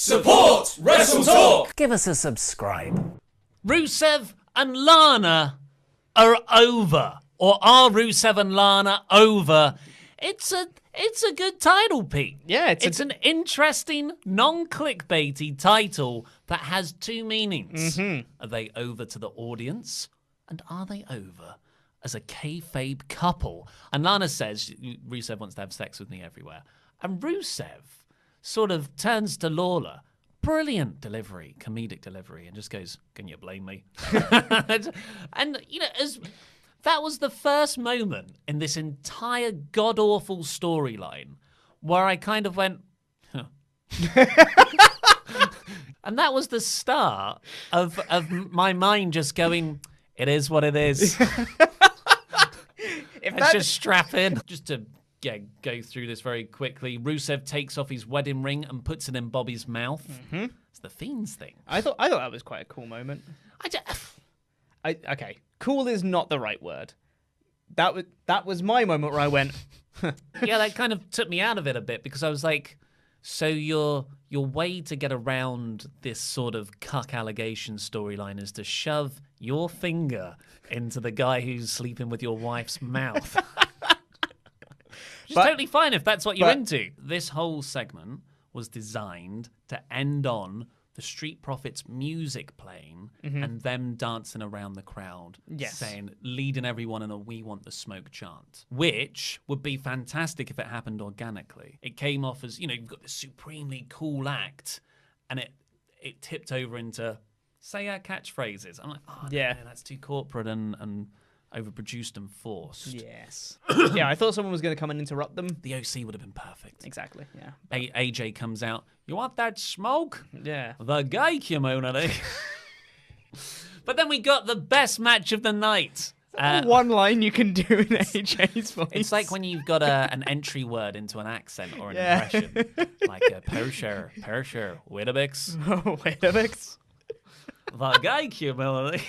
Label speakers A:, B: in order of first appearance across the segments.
A: Support WrestleTalk!
B: Give us a subscribe.
C: Rusev and Lana are over. Or are Rusev and Lana over? It's a good title, Pete.
D: Yeah,
C: it's an interesting, non-clickbaity title that has two meanings.
D: Mm-hmm.
C: Are they over to the audience? And are they over as a kayfabe couple? And Lana says, Rusev wants to have sex with me everywhere. And Rusev sort of turns to Lawler. Brilliant delivery, comedic delivery, and just goes, can you blame me? And, you know, that was the first moment in this entire god-awful storyline where I kind of went, huh. And that was the start of my mind just going, it is what it is. Let's just strap in. Just to go through this very quickly, Rusev takes off his wedding ring and puts it in Bobby's mouth. Mm-hmm. It's the Fiend's thing.
D: I thought that was quite a cool moment. Okay, cool is not the right word. That was my moment where I went,
C: Yeah, that kind of took me out of it a bit because I was like, so your way to get around this sort of cuck allegation storyline is to shove your finger into the guy who's sleeping with your wife's mouth. Which is totally fine if that's what you're into. This whole segment was designed to end on the Street Profits music playing and them dancing around the crowd, leading everyone in a "We Want the Smoke" chant, which would be fantastic if it happened organically. It came off as, you know, you've got this supremely cool act, and it tipped over into say our catchphrases. I'm like, oh, no, that's too corporate and overproduced and forced.
D: Yes. Yeah, I thought someone was going to come and interrupt them.
C: The OC would have been perfect.
D: Exactly, yeah.
C: AJ comes out, you want that smoke?
D: Yeah.
C: The guy community. But then we got the best match of the night.
D: One line you can do in AJ's voice.
C: It's like when you've got an entry word into an accent or an impression. Like a Persher, Weetabix.
D: Weetabix.
C: The guy community.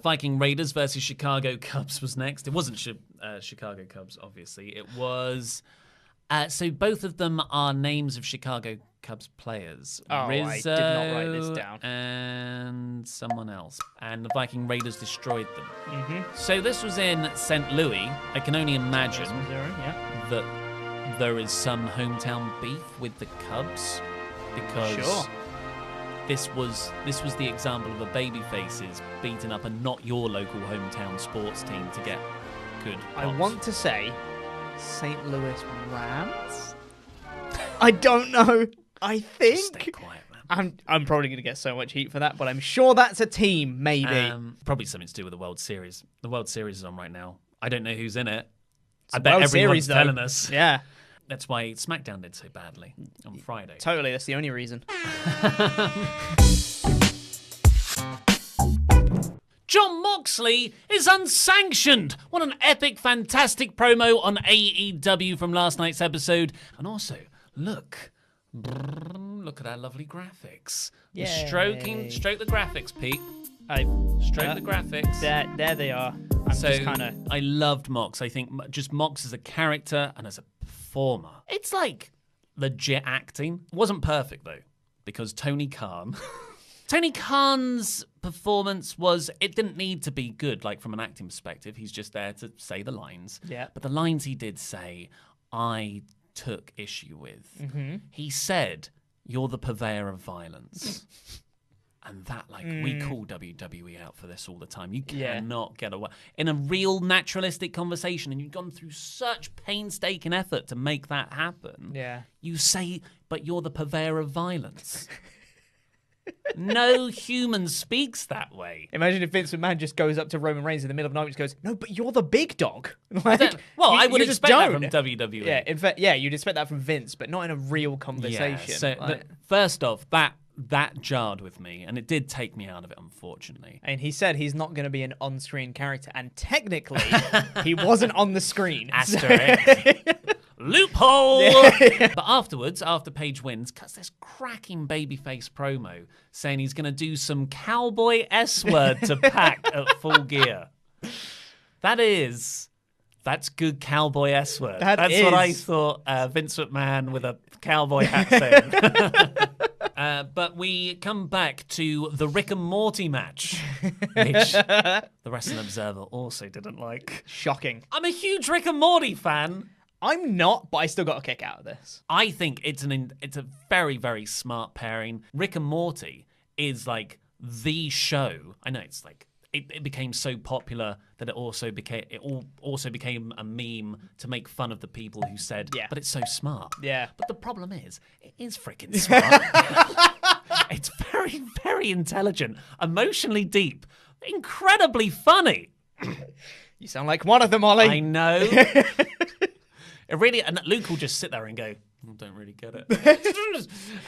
C: Viking Raiders versus Chicago Cubs was next. It wasn't Chicago Cubs, obviously. It was... so both of them are names of Chicago Cubs players.
D: Oh,
C: Rizzo
D: I did not write this down.
C: And someone else. And the Viking Raiders destroyed them. Mm-hmm. So this was in St. Louis. I can only imagine that there is some hometown beef with the Cubs. Because... This was the example of a babyfaces beating up a not your local hometown sports team to get good pops.
D: I want to say St. Louis Rams? I don't know. I think.
C: Stay quiet, man.
D: I'm probably going to get so much heat for that, but I'm sure that's a team, maybe.
C: Probably something to do with the World Series. The World Series is on right now. I don't know who's in it.
D: It's
C: I bet
D: World
C: everyone's
D: Series, though.
C: telling us.
D: Yeah.
C: That's why SmackDown did so badly on Friday.
D: Totally, that's the only reason.
C: Jon Moxley is unsanctioned. What an epic, fantastic promo on AEW from last night's episode. And also, look at our lovely graphics. Stroke the graphics, Pete. Stroke the graphics.
D: There they are.
C: I loved Mox. I think just Mox as a character and as a performer. It's like legit acting. It wasn't perfect though, because Tony Khan's performance it didn't need to be good, like from an acting perspective. He's just there to say the lines. Yeah. But the lines he did say, I took issue with. Mm-hmm. He said, "You're the purveyor of violence." And that, we call WWE out for this all the time. You cannot get away. In a real naturalistic conversation, and you've gone through such painstaking effort to make that happen, you say, but you're the purveyor of violence. No human speaks that way.
D: Imagine if Vince McMahon just goes up to Roman Reigns in the middle of the night and just goes, "No, but you're the big dog."
C: I would expect that from WWE.
D: Yeah, in fact, you'd expect that from Vince, but not in a real conversation.
C: First off, that jarred with me, and it did take me out of it, unfortunately.
D: And he said he's not going to be an on-screen character, and technically, he wasn't on the screen.
C: Asterisk. Loophole! But afterwards, after Paige wins, cuts this cracking babyface promo saying he's going to do some cowboy S-word to Pac at Full Gear. That's good cowboy S-word. That's what I thought Vince McMahon with a cowboy hat saying. But we come back to the Rick and Morty match, which the Wrestling Observer also didn't like.
D: Shocking.
C: I'm a huge Rick and Morty fan.
D: I'm not, but I still got a kick out of this.
C: I think it's a very, very smart pairing. Rick and Morty is like the show. I know it's like it became so popular that it also became a meme to make fun of the people who said,
D: Yeah.
C: but it's so smart.
D: Yeah.
C: But the problem is, it is freaking smart. It's very, very intelligent, emotionally deep, incredibly funny.
D: You sound like one of them, Ollie.
C: I know. It really, and Luke will just sit there and go, I don't really get it.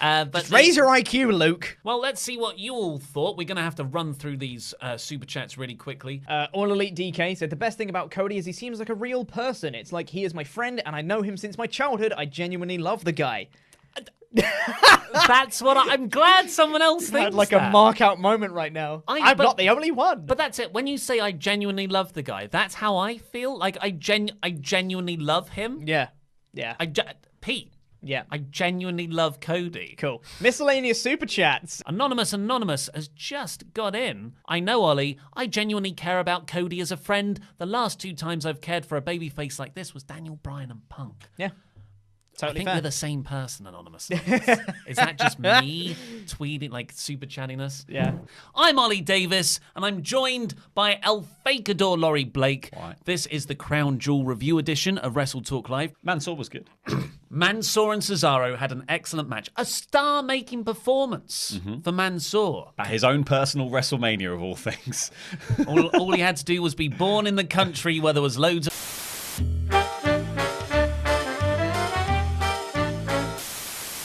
C: But
D: Raise your IQ, Luke.
C: Well, let's see what you all thought. We're going to have to run through these super chats really quickly.
D: All Elite DK said, the best thing about Cody is he seems like a real person. It's like he is my friend and I know him since my childhood. I genuinely love the guy.
C: That's what I'm glad someone else thinks.
D: Had like
C: that.
D: a mark out moment right now. I'm not the only one.
C: But that's it. When you say I genuinely love the guy, that's how I feel. Like I genuinely love him.
D: Yeah.
C: Pete.
D: Yeah.
C: I genuinely love Cody.
D: Cool. Miscellaneous super chats.
C: Anonymous has just got in. I know, Ollie. I genuinely care about Cody as a friend. The last 2 times I've cared for a babyface like this was Daniel Bryan and Punk.
D: Yeah.
C: I
D: Totally
C: think
D: fair.
C: we're the same person, Anonymous. Is that just me tweeting, like, super chattiness?
D: Yeah.
C: I'm Ollie Davis, and I'm joined by El Fakador Laurie Blake.
B: Right.
C: This is the Crown Jewel review edition of WrestleTalk Live.
B: Mansoor was good.
C: Mansoor and Cesaro had an excellent match. A star-making performance for Mansoor.
B: At his own personal WrestleMania of all things.
C: All he had to do was be born in the country where there was loads of...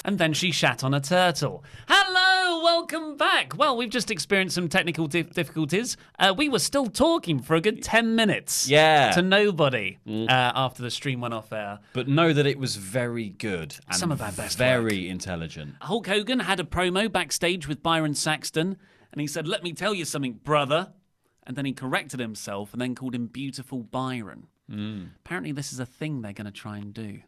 C: And then she shat on a turtle. Hello, welcome back. Well, we've just experienced some technical difficulties. We were still talking for a good 10 minutes.
B: Yeah.
C: To nobody after the stream went off air.
B: But know that it was very good and
C: Some of our best
B: very intelligent.
C: Hulk Hogan had a promo backstage with Byron Saxton, and he said, "Let me tell you something, brother." And then he corrected himself and then called him Beautiful Byron. Apparently this is a thing they're going to try and do.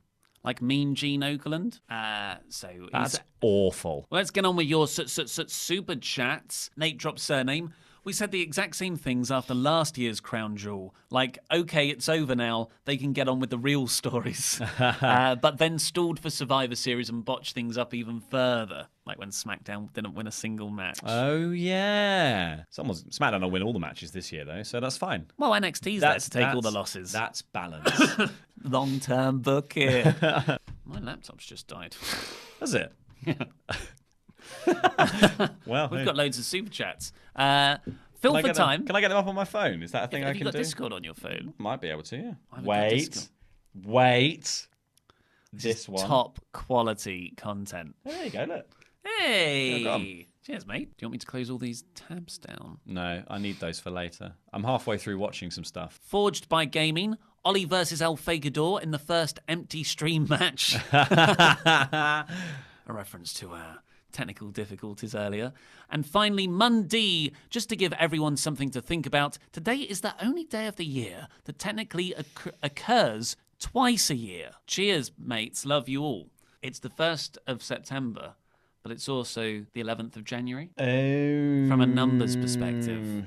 C: Like Mean Gene Okerlund.
B: That's awful.
C: Let's get on with your super chats. Nate dropped surname. We said the exact same things after last year's Crown Jewel. Like, okay, it's over now. They can get on with the real stories. But then stalled for Survivor Series and botched things up even further. Like when SmackDown didn't win a single match.
B: Oh, yeah. SmackDown will win all the matches this year, though, so that's fine.
C: Well, NXT's there to take all the losses.
B: That's balance.
C: Long-term booking. My laptop's just died.
B: Has it? Well,
C: We've
B: hey.
C: got loads of super chats. Fill for time.
B: Can I get them up on my phone? Is that a thing I
C: Have
B: can
C: you got
B: do?
C: Discord on your phone?
B: Might be able to, yeah.
C: haven't got Discord.
B: Wait. This one.
C: Top quality content.
B: There you go, look.
C: Hey!
B: Yeah, go on.
C: Cheers, mate. Do you want me to close all these tabs down?
B: No, I need those for later. I'm halfway through watching some stuff.
C: Forged by Gaming. Ollie versus El Fakador in the first empty stream match. A reference to our technical difficulties earlier. And finally, Monday, just to give everyone something to think about, today is the only day of the year that technically occurs twice a year. Cheers, mates. Love you all. It's the 1st of September, but it's also the 11th of January.
B: Oh.
C: From a numbers perspective.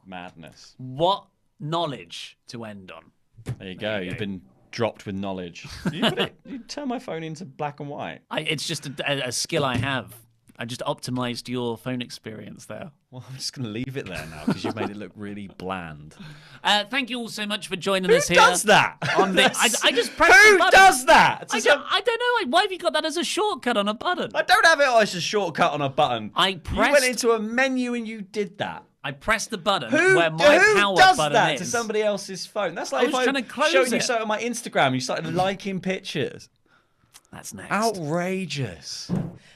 B: Madness.
C: What knowledge to end on.
B: There you go. You've been dropped with knowledge. You turn my phone into black and white.
C: It's just a skill I have. I just optimized your phone experience there.
B: Well, I'm just going to leave it there now because you've made it look really bland.
C: Thank you all so much for joining us here.
B: Who does that?
C: On the, I just pressed the
B: Who
C: button.
B: does that?
C: I don't know. Why have you got that as a shortcut on a button?
B: I don't have it as a shortcut on a button.
C: You
B: You went into a menu and you did that.
C: I pressed the button
B: Who
C: where my power
B: does
C: button
B: that
C: is.
B: to somebody else's phone? That's like
C: I was
B: if
C: trying to close
B: showing you
C: it.
B: something on my Instagram, you started liking pictures.
C: That's next.
B: Outrageous.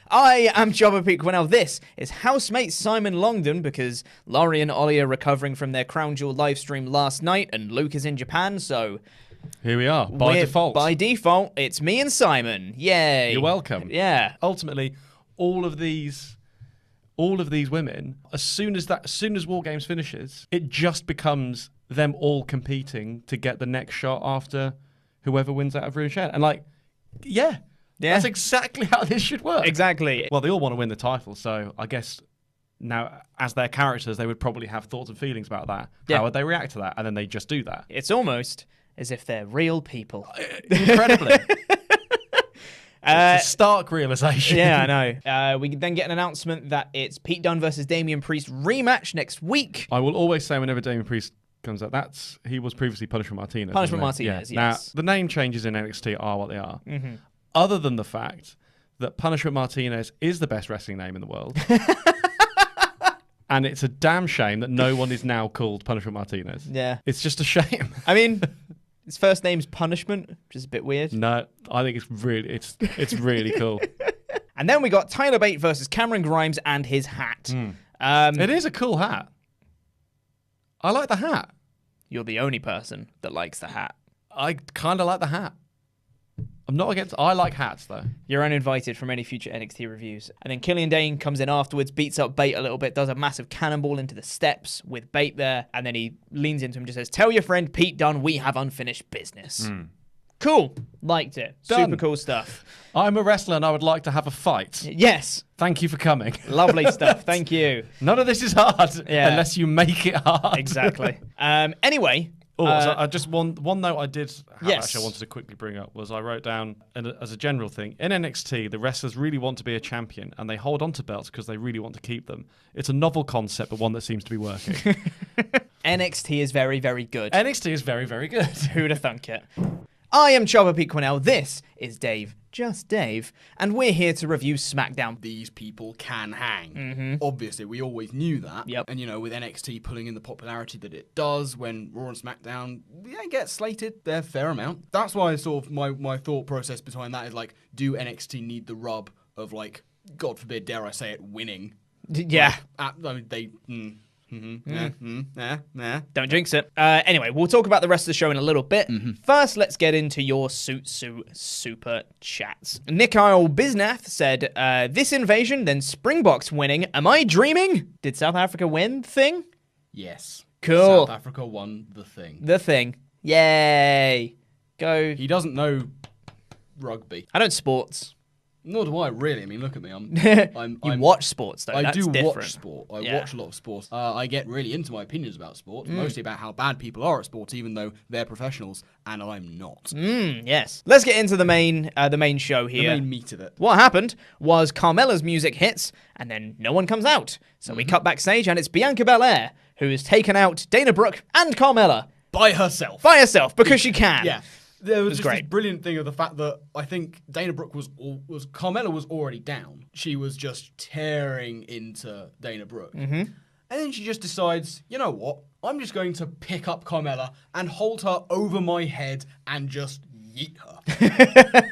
D: I am Jobber Peak Winnell. This is housemate Simon Longdon because Laurie and Ollie are recovering from their Crown Jewel live stream last night and Luke is in Japan, so...
E: Here we are, by default.
D: By default, it's me and Simon. Yay.
E: You're welcome.
D: Yeah.
E: Ultimately, all of these women, as soon as War Games finishes, it just becomes them all competing to get the next shot after whoever wins out of Rio Shan. And
D: Yeah.
E: That's exactly how this should work.
D: Exactly.
E: Well, they all want to win the title, so I guess now, as their characters, they would probably have thoughts and feelings about that.
D: Yeah.
E: How would they react to that? And then they just do that.
D: It's almost as if they're real people.
E: Incredibly. It's a stark realization.
D: Yeah, I know. We then get an announcement that it's Pete Dunne versus Damian Priest rematch next week.
E: I will always say whenever Damian Priest comes out, he was previously Punishment Martinez.
D: Punishment
E: wasn't he?
D: Martinez,
E: Yeah.
D: yes.
E: Now, the name changes in NXT are what they are. Other than the fact that Punishment Martinez is the best wrestling name in the world. And it's a damn shame that no one is now called Punishment Martinez.
D: Yeah.
E: It's just a shame.
D: I mean, his first name's Punishment, which is a bit weird.
E: No, I think it's really cool.
D: And then we got Tyler Bate versus Cameron Grimes and his hat.
E: It is a cool hat. I like the hat.
D: You're the only person that likes the hat.
E: I kind of like the hat. I'm not against... I like hats, though.
D: You're uninvited from any future NXT reviews. And then Killian Dane comes in afterwards, beats up Bate a little bit, does a massive cannonball into the steps with Bate there, and then he leans into him and just says, "Tell your friend Pete Dunne we have unfinished business." Cool. Liked it.
E: Done.
D: Super cool stuff.
E: I'm a wrestler and I would like to have a fight.
D: Yes.
E: Thank you for coming.
D: Lovely stuff. Thank you.
E: None of this is hard
D: Yeah.
E: unless you make it hard.
D: Exactly. Anyway...
E: So I just one note I did have
D: Yes.
E: actually I wanted to quickly bring up was I wrote down as a general thing in NXT the wrestlers really want to be a champion and they hold on to belts because they really want to keep them. It's a novel concept but one that seems to be working.
D: NXT is very, very good.
E: NXT is very, very good.
D: Who'd have thunk it? I am Chopper Pete Quinnell. This is Dave, just Dave, and we're here to review SmackDown.
A: These people can hang. Obviously, we always knew that.
D: Yep.
A: And, with NXT pulling in the popularity that it does when Raw and SmackDown get slated a fair amount. That's why sort of my thought process behind that is like, do NXT need the rub of like, God forbid, dare I say it, winning?
D: Yeah.
A: I mean, they...
D: Don't jinx it. Anyway, we'll talk about the rest of the show in a little bit. First, let's get into your super chats. Nikhil Biznath said, "This invasion, then Springboks winning. Am I dreaming? Did South Africa win? Thing?
A: Yes.
D: Cool.
A: South Africa won the thing.
D: The thing. Yay. Go.
A: He doesn't know rugby.
D: I don't sports.
A: Nor do I really. I mean, look at me.
D: You watch sports, though.
A: I
D: That's
A: do
D: different.
A: watch sport. I
D: Yeah.
A: watch a lot of sports. I get really into my opinions about sports, mostly about how bad people are at sports, even though they're professionals, and I'm not.
D: Yes. Let's get into the main show
A: The
D: here.
A: main meat of it.
D: What happened was Carmella's music hits, and then no one comes out. So we cut backstage, and it's Bianca Belair who has taken out Dana Brooke and Carmella
A: By herself.
D: by herself because she can.
A: Yeah. There was just
D: great.
A: this brilliant thing of the fact that I think Dana Brooke Carmella was already down. She was just tearing into Dana Brooke. And then she just decides, you know what? I'm just going to pick up Carmella and hold her over my head and just yeet her.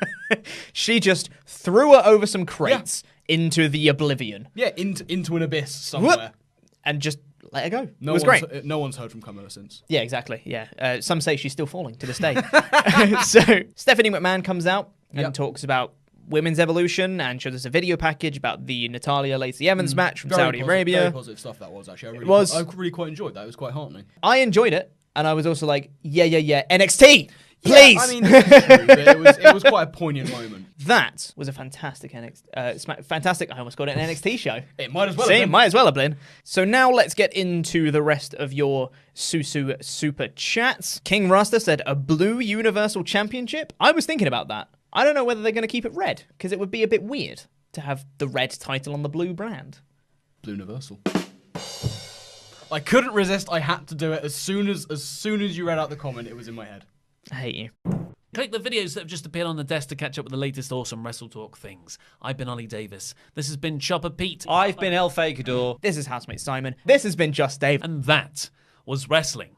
D: She just threw her over some crates into the oblivion
A: Yeah, into an abyss somewhere.
D: and just let her go.
A: No
D: it was
A: one's,
D: great.
A: No one's heard from Carmella since.
D: Yeah, exactly. Yeah. Some say she's still falling to this day. So Stephanie McMahon comes out and talks about women's evolution and shows us a video package about the Natalia Lacey Evans match from Saudi Arabia.
A: Very positive stuff that was, actually. I really quite enjoyed that. It was quite heartening.
D: I enjoyed it, and I was also like, yeah, NXT, please.
A: Yeah, I mean, this is true, but it was quite a poignant moment.
D: That was a fantastic fantastic. I almost called it an NXT show.
A: It might as well
D: See,
A: have been.
D: might as well have been. So now let's get into the rest of your Susu super chats. King Rasta said a blue Universal Championship. I was thinking about that. I don't know whether they're going to keep it red because it would be a bit weird to have the red title on the blue brand.
A: Blue Universal. I couldn't resist. I had to do it as soon as you read out the comment. It was in my head.
D: I hate you.
C: Click the videos that have just appeared on the desk to catch up with the latest awesome WrestleTalk things. I've been Ollie Davis. This has been Chopper Pete.
B: I've been El Fakador.
D: This is Housemate Simon. This has been Just Dave.
C: And that was wrestling.